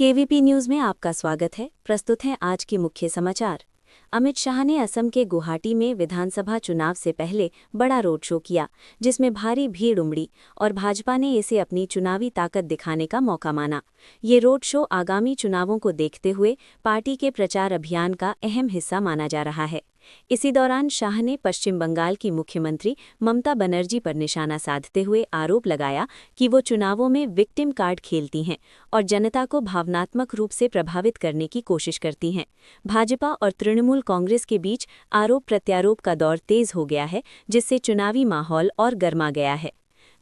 KVP news में आपका स्वागत है। प्रस्तुत हैं आज के मुख्य समाचार। अमित शाह ने असम के गुवाहाटी में विधानसभा चुनाव से पहले बड़ा रोड शो किया, जिसमें भारी भीड़ उमड़ी और भाजपा ने इसे अपनी चुनावी ताकत दिखाने का मौका माना। ये रोड शो आगामी चुनावों को देखते हुए पार्टी के प्रचार अभियान का अहम हिस्सा माना जा रहा है। इसी दौरान शाह ने पश्चिम बंगाल की मुख्यमंत्री ममता बनर्जी पर निशाना साधते हुए आरोप लगाया कि वो चुनावों में विक्टिम कार्ड खेलती हैं और जनता को भावनात्मक रूप से प्रभावित करने की कोशिश करती हैं। भाजपा और तृणमूल कांग्रेस के बीच आरोप प्रत्यारोप का दौर तेज हो गया है, जिससे चुनावी माहौल और गर्मा गया है।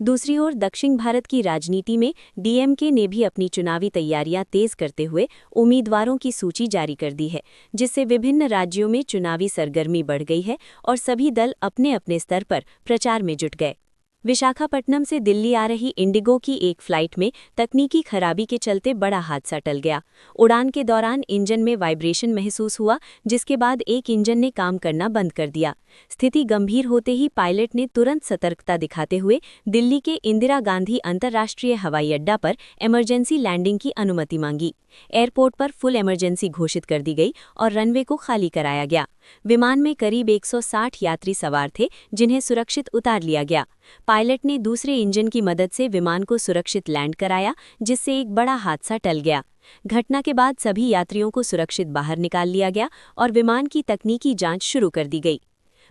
दूसरी ओर दक्षिण भारत की राजनीति में डीएमके ने भी अपनी चुनावी तैयारियां तेज करते हुए उम्मीदवारों की सूची जारी कर दी है, जिससे विभिन्न राज्यों में चुनावी सरगर्मी बढ़ गई है और सभी दल अपने अपने स्तर पर प्रचार में जुट गए। विशाखापट्टनम से दिल्ली आ रही इंडिगो की एक फ्लाइट में तकनीकी खराबी के चलते बड़ा हादसा टल गया। उड़ान के दौरान इंजन में वाइब्रेशन महसूस हुआ, जिसके बाद एक इंजन ने काम करना बंद कर दिया। स्थिति गंभीर होते ही पायलट ने तुरंत सतर्कता दिखाते हुए दिल्ली के इंदिरा गांधी अंतर्राष्ट्रीय हवाई अड्डा पर इमरजेंसी लैंडिंग की अनुमति मांगी। एयरपोर्ट पर फुल इमरजेंसी घोषित कर दी गई और रनवे को खाली कराया गया। विमान में करीब 160 यात्री सवार थे, जिन्हें सुरक्षित उतार लिया गया। पायलट ने दूसरे इंजन की मदद से विमान को सुरक्षित लैंड कराया, जिससे एक बड़ा हादसा टल गया। घटना के बाद सभी यात्रियों को सुरक्षित बाहर निकाल लिया गया और विमान की तकनीकी जांच शुरू कर दी गई।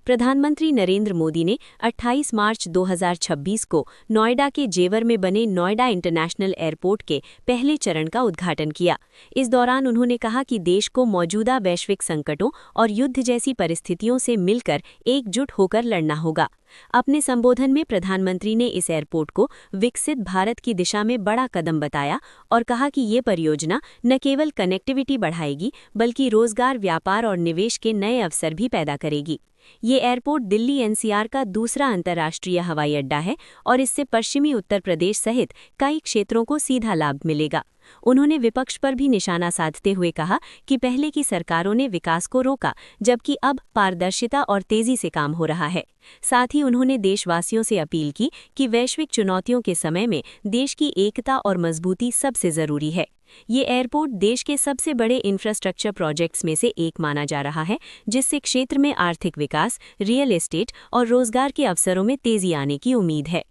प्रधानमंत्री नरेंद्र मोदी ने 28 मार्च 2026 को नोएडा के जेवर में बने नोएडा इंटरनेशनल एयरपोर्ट के पहले चरण का उद्घाटन किया। इस दौरान उन्होंने कहा कि देश को मौजूदा वैश्विक संकटों और युद्ध जैसी परिस्थितियों से मिलकर एकजुट होकर लड़ना होगा। अपने संबोधन में प्रधानमंत्री ने इस एयरपोर्ट को विकसित भारत की दिशा में बड़ा कदम बताया और कहा कि ये परियोजना न केवल कनेक्टिविटी बढ़ाएगी, बल्कि रोजगार, व्यापार और निवेश के नए अवसर भी पैदा करेगी। ये एयरपोर्ट दिल्ली एनसीआर का दूसरा अंतर्राष्ट्रीय हवाई अड्डा है और इससे पश्चिमी उत्तर प्रदेश सहित कई क्षेत्रों को सीधा लाभ मिलेगा। उन्होंने विपक्ष पर भी निशाना साधते हुए कहा कि पहले की सरकारों ने विकास को रोका, जबकि अब पारदर्शिता और तेजी से काम हो रहा है। साथ ही उन्होंने देशवासियों से अपील की कि वैश्विक चुनौतियों के समय में देश की एकता और मजबूती सबसे जरूरी है। ये एयरपोर्ट देश के सबसे बड़े इंफ्रास्ट्रक्चर प्रोजेक्ट्स में से एक माना जा रहा है, जिससे क्षेत्र में आर्थिक विकास, रियल एस्टेट और रोजगार के अवसरों में तेजी आने की उम्मीद है।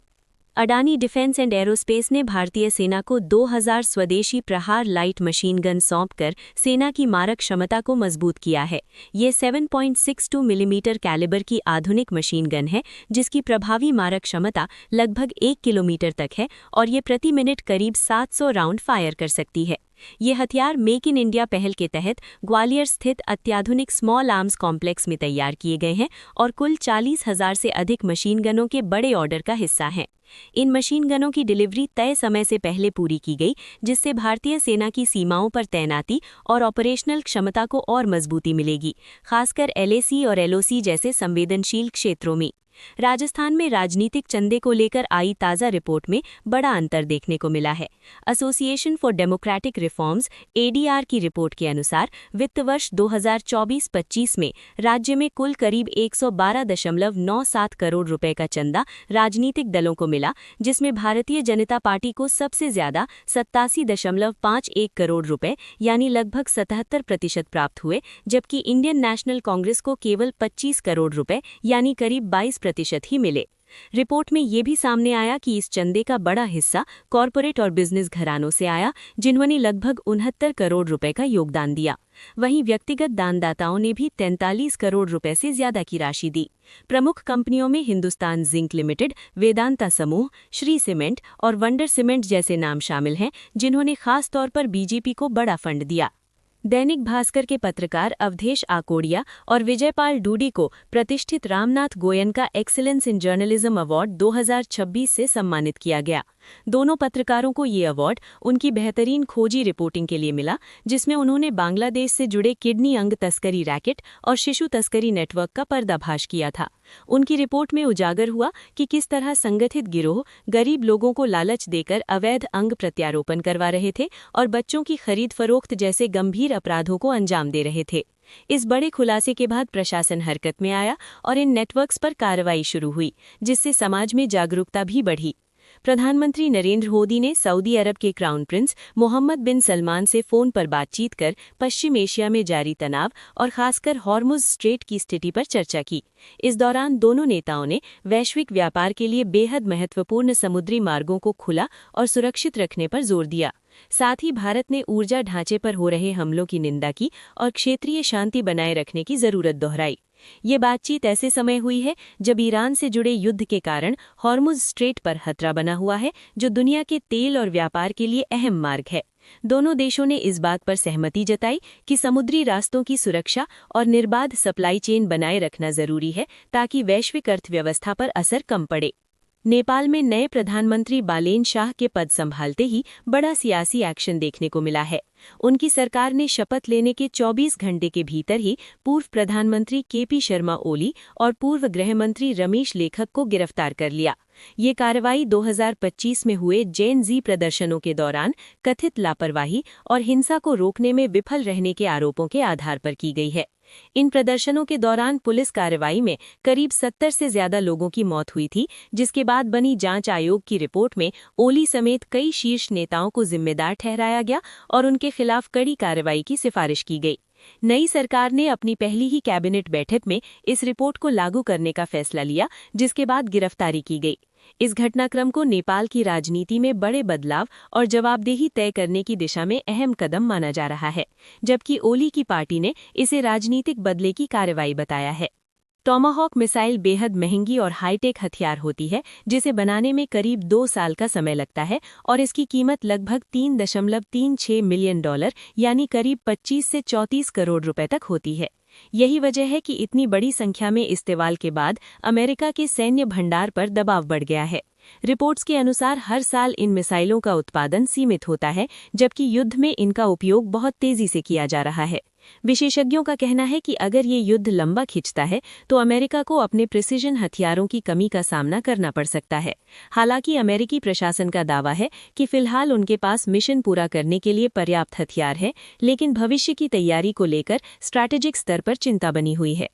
अडानी डिफेंस एंड एरोस्पेस ने भारतीय सेना को 2000 स्वदेशी प्रहार लाइट मशीन गन सौंपकर सेना की मारक क्षमता को मजबूत किया है। ये 7.62 मिलीमीटर कैलिबर की आधुनिक मशीन गन है, जिसकी प्रभावी मारक क्षमता लगभग 1 किलोमीटर तक है और ये प्रति मिनट करीब 700 राउंड फायर कर सकती है। ये हथियार मेक इन इंडिया पहल के तहत ग्वालियर स्थित अत्याधुनिक स्मॉल आर्म्स कॉम्प्लेक्स में तैयार किए गए हैं और कुल 40,000 से अधिक मशीन गनों के बड़े ऑर्डर का हिस्सा हैं। इन मशीन गनों की डिलीवरी तय समय से पहले पूरी की गई, जिससे भारतीय सेना की सीमाओं पर तैनाती और ऑपरेशनल क्षमता को और मजबूती मिलेगी, खासकर एलएसी और एलओसी जैसे संवेदनशील क्षेत्रों में। राजस्थान में राजनीतिक चंदे को लेकर आई ताज़ा रिपोर्ट में बड़ा अंतर देखने को मिला है। Association for democratic reforms ADR की रिपोर्ट के अनुसार वित्त वर्ष 2024-25 में राज्य में कुल करीब 112.97 करोड़ रुपए का चंदा राजनीतिक दलों को मिला, जिसमें भारतीय जनता पार्टी को सबसे ज्यादा 87.51 करोड़ रुपए यानी लगभग 77% प्राप्त हुए, जबकि इंडियन नेशनल कांग्रेस को केवल 25 करोड़ रुपए यानी करीब 22% ही मिले। रिपोर्ट में ये भी सामने आया कि इस चंदे का बड़ा हिस्सा कॉरपोरेट और बिजनेस घरानों से आया, जिन्होंने लगभग 69 करोड़ रुपए का योगदान दिया। वहीं व्यक्तिगत दानदाताओं ने भी 43 करोड़ रुपए से ज्यादा की राशि दी। प्रमुख कंपनियों में हिंदुस्तान जिंक लिमिटेड, वेदांता समूह, श्री सीमेंट और वंडर सीमेंट जैसे नाम शामिल हैं, जिन्होंने खास तौर पर बीजेपी को बड़ा फंड दिया। दैनिक भास्कर के पत्रकार अवधेश आकोड़िया और विजयपाल डूडी को प्रतिष्ठित Ramnath Goenka excellence in journalism award 2026 से सम्मानित किया गया। दोनों पत्रकारों को ये अवार्ड उनकी बेहतरीन खोजी रिपोर्टिंग के लिए मिला, जिसमें उन्होंने बांग्लादेश से जुड़े किडनी अंग तस्करी रैकेट और शिशु तस्करी नेटवर्क का पर्दाफाश किया था। उनकी रिपोर्ट में उजागर हुआ कि किस तरह संगठित गिरोह गरीब लोगों को लालच देकर अवैध अंग प्रत्यारोपण करवा रहे थे और बच्चों की खरीद फरोख्त जैसे गंभीर अपराधों को अंजाम दे रहे थे। इस बड़े खुलासे के बाद प्रशासन हरकत में आया और इन नेटवर्क्स पर कार्रवाई शुरू हुई, जिससे समाज में जागरूकता भी बढ़ी। प्रधानमंत्री नरेंद्र मोदी ने सऊदी अरब के क्राउन प्रिंस मोहम्मद बिन सलमान से फोन पर बातचीत कर पश्चिम एशिया में जारी तनाव और खासकर हॉर्मुज़ स्ट्रेट की स्थिति पर चर्चा की। इस दौरान दोनों नेताओं ने वैश्विक व्यापार के लिए बेहद महत्वपूर्ण समुद्री मार्गों को खुला और सुरक्षित रखने पर जोर दिया। साथ ही भारत ने ऊर्जा ढांचे पर हो रहे हमलों की निंदा की और क्षेत्रीय शांति बनाए रखने की जरूरत दोहराई। ये बातचीत ऐसे समय हुई है जब ईरान से जुड़े युद्ध के कारण हॉर्मुज़ स्ट्रेट पर खतरा बना हुआ है, जो दुनिया के तेल और व्यापार के लिए अहम मार्ग है। दोनों देशों ने इस बात पर सहमति जताई कि समुद्री रास्तों की सुरक्षा और निर्बाध सप्लाई चेन बनाए रखना जरूरी है ताकि वैश्विक अर्थव्यवस्था पर असर कम पड़े। नेपाल में नए प्रधानमंत्री बालेन शाह के पद संभालते ही बड़ा सियासी एक्शन देखने को मिला है। उनकी सरकार ने शपथ लेने के 24 घंटे के भीतर ही पूर्व प्रधानमंत्री केपी शर्मा ओली और पूर्व गृह मंत्री रमेश लेखक को गिरफ्तार कर लिया। ये कार्रवाई 2025 में हुए जेन जी प्रदर्शनों के दौरान कथित लापरवाही और हिंसा को रोकने में विफल रहने के आरोपों के आधार पर की गई है। इन प्रदर्शनों के दौरान पुलिस कार्रवाई में करीब 70 से ज्यादा लोगों की मौत हुई थी, जिसके बाद बनी जांच आयोग की रिपोर्ट में ओली समेत कई शीर्ष नेताओं को जिम्मेदार ठहराया गया और उनके खिलाफ कड़ी कार्रवाई की सिफारिश की गई। नई सरकार ने अपनी पहली ही कैबिनेट बैठक में इस रिपोर्ट को लागू करने का फैसला लिया, जिसके बाद गिरफ्तारी की गई। इस घटनाक्रम को नेपाल की राजनीति में बड़े बदलाव और जवाबदेही तय करने की दिशा में अहम कदम माना जा रहा है, जबकि ओली की पार्टी ने इसे राजनीतिक बदले की कार्रवाई बताया है। टॉमाहॉक मिसाइल बेहद महंगी और हाईटेक हथियार होती है, जिसे बनाने में करीब 2 साल का समय लगता है और इसकी कीमत लगभग $3.36 मिलियन यानी करीब 25 से 34 करोड़ रुपए तक होती है। यही वजह है कि इतनी बड़ी संख्या में इस्तेमाल के बाद अमेरिका के सैन्य भंडार पर दबाव बढ़ गया है। रिपोर्ट्स के अनुसार हर साल इन मिसाइलों का उत्पादन सीमित होता है, जबकि युद्ध में इनका उपयोग बहुत तेजी से किया जा रहा है। विशेषज्ञों का कहना है कि अगर ये युद्ध लंबा खिंचता है तो अमेरिका को अपने प्रिसिजन हथियारों की कमी का सामना करना पड़ सकता है। हालांकि अमेरिकी प्रशासन का दावा है कि फिलहाल उनके पास मिशन पूरा करने के लिए पर्याप्त हथियार है, लेकिन भविष्य की तैयारी को लेकर स्ट्रैटेजिक स्तर पर चिंता बनी हुई है।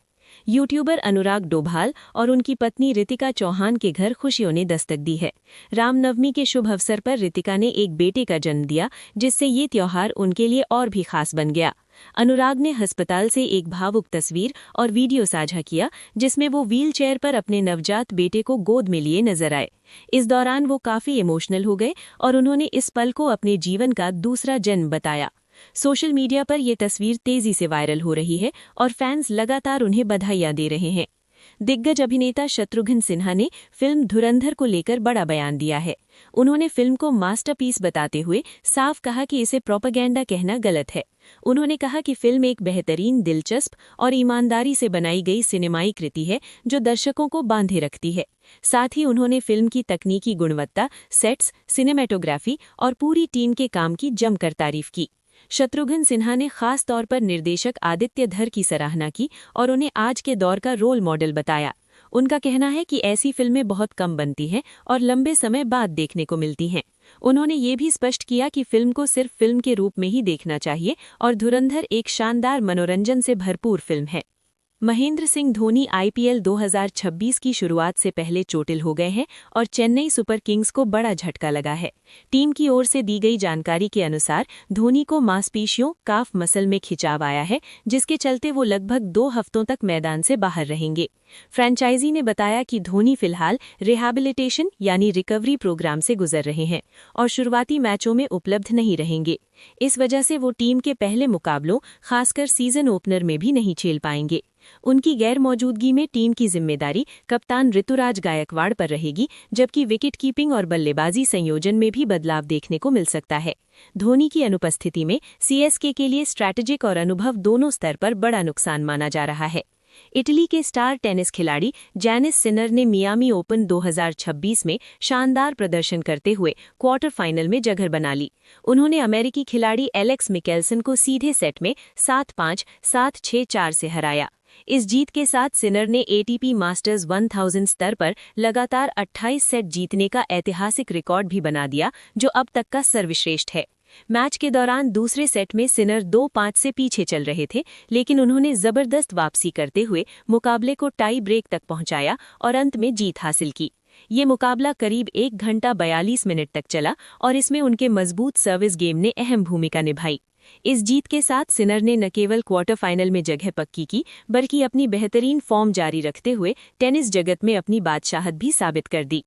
यूट्यूबर अनुराग डोभाल और उनकी पत्नी रितिका चौहान के घर खुशियों ने दस्तक दी है। रामनवमी के शुभ अवसर पर रितिका ने एक बेटे का जन्म दिया, जिससे ये त्योहार उनके लिए और भी खास बन गया। अनुराग ने अस्पताल से एक भावुक तस्वीर और वीडियो साझा किया, जिसमें वो व्हीलचेयर पर अपने नवजात बेटे को गोद में लिए नजर आए। इस दौरान वो काफी इमोशनल हो गए और उन्होंने इस पल को अपने जीवन का दूसरा जन्म बताया। सोशल मीडिया पर ये तस्वीर तेजी से वायरल हो रही है और फैंस लगातार उन्हें बधाइयां दे रहे हैं। दिग्गज अभिनेता शत्रुघ्न सिन्हा ने फिल्म धुरंधर को लेकर बड़ा बयान दिया है। उन्होंने फिल्म को मास्टरपीस बताते हुए साफ कहा कि इसे प्रोपेगेंडा कहना गलत है। उन्होंने कहा कि फिल्म एक बेहतरीन, दिलचस्प और ईमानदारी से बनाई गई सिनेमाई कृति है जो दर्शकों को बांधे रखती है। साथ ही उन्होंने फिल्म की तकनीकी गुणवत्ता, सेट्स, सिनेमेटोग्राफी और पूरी टीम के काम की जमकर तारीफ की। शत्रुघ्न सिन्हा ने खास तौर पर निर्देशक आदित्य धर की सराहना की और उन्हें आज के दौर का रोल मॉडल बताया। उनका कहना है कि ऐसी फिल्में बहुत कम बनती हैं और लंबे समय बाद देखने को मिलती हैं। उन्होंने ये भी स्पष्ट किया कि फिल्म को सिर्फ फिल्म के रूप में ही देखना चाहिए और धुरंधर एक शानदार मनोरंजन से भरपूर फिल्म है। महेंद्र सिंह धोनी आईपीएल 2026 की शुरुआत से पहले चोटिल हो गए हैं और चेन्नई सुपर किंग्स को बड़ा झटका लगा है। टीम की ओर से दी गई जानकारी के अनुसार धोनी को मांसपेशियों काफ मसल में खिंचाव आया है, जिसके चलते वो लगभग 2 हफ्तों तक मैदान से बाहर रहेंगे। फ्रेंचाइजी ने बताया कि धोनी फिलहाल रिहैबिलिटेशन यानी रिकवरी प्रोग्राम से गुजर रहे हैं और शुरुआती मैचों में उपलब्ध नहीं रहेंगे। इस वजह से वो टीम के पहले मुकाबलों, खासकर सीजन ओपनर में भी नहीं खेल पाएंगे। उनकी गैर मौजूदगी में टीम की जिम्मेदारी कप्तान ऋतुराज गायकवाड़ पर रहेगी, जबकि विकेट कीपिंग और बल्लेबाजी संयोजन में भी बदलाव देखने को मिल सकता है। धोनी की अनुपस्थिति में सीएसके के लिए स्ट्रैटेजिक और अनुभव दोनों स्तर पर बड़ा नुकसान माना जा रहा है। इटली के स्टार टेनिस खिलाड़ी जैनिस सिनर ने मियामी ओपन 2026 में शानदार प्रदर्शन करते हुए क्वार्टर फाइनल में जगह बना ली। उन्होंने अमेरिकी खिलाड़ी एलेक्स मिकेल्सन को सीधे सेट में 7-5, 7-6, 4 से हराया। इस जीत के साथ सिनर ने एटीपी मास्टर्स 1000 स्तर पर लगातार 28 सेट जीतने का ऐतिहासिक रिकॉर्ड भी बना दिया, जो अब तक का सर्वश्रेष्ठ है। मैच के दौरान दूसरे सेट में सिनर 2-5 से पीछे चल रहे थे, लेकिन उन्होंने जबरदस्त वापसी करते हुए मुकाबले को टाई ब्रेक तक पहुंचाया और अंत में जीत हासिल की। ये मुकाबला करीब 1 घंटा 42 मिनट तक चला और इसमें उनके मजबूत सर्विस गेम ने अहम भूमिका निभाई। इस जीत के साथ सिनर ने न केवल क्वार्टर फाइनल में जगह पक्की की, बल्कि अपनी बेहतरीन फॉर्म जारी रखते हुए टेनिस जगत में अपनी बादशाहत भी साबित कर दी।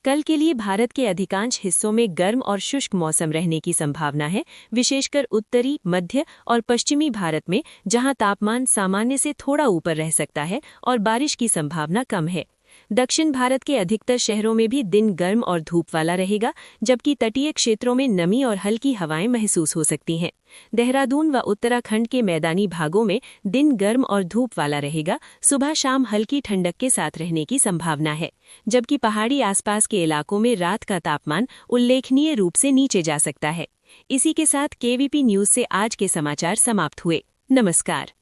कल के लिए भारत के अधिकांश हिस्सों में गर्म और शुष्क मौसम रहने की संभावना है, विशेषकर उत्तरी, मध्य और पश्चिमी भारत में, जहां तापमान सामान्य से थोड़ा ऊपर रह सकता है और बारिश की संभावना कम है। दक्षिण भारत के अधिकतर शहरों में भी दिन गर्म और धूप वाला रहेगा, जबकि तटीय क्षेत्रों में नमी और हल्की हवाएं महसूस हो सकती हैं। देहरादून व उत्तराखंड के मैदानी भागों में दिन गर्म और धूप वाला रहेगा, सुबह शाम हल्की ठंडक के साथ रहने की संभावना है, जबकि पहाड़ी आसपास के इलाकों में रात का तापमान उल्लेखनीय रूप से नीचे जा सकता है। इसी के साथ केवीपी न्यूज से आज के समाचार समाप्त हुए। नमस्कार।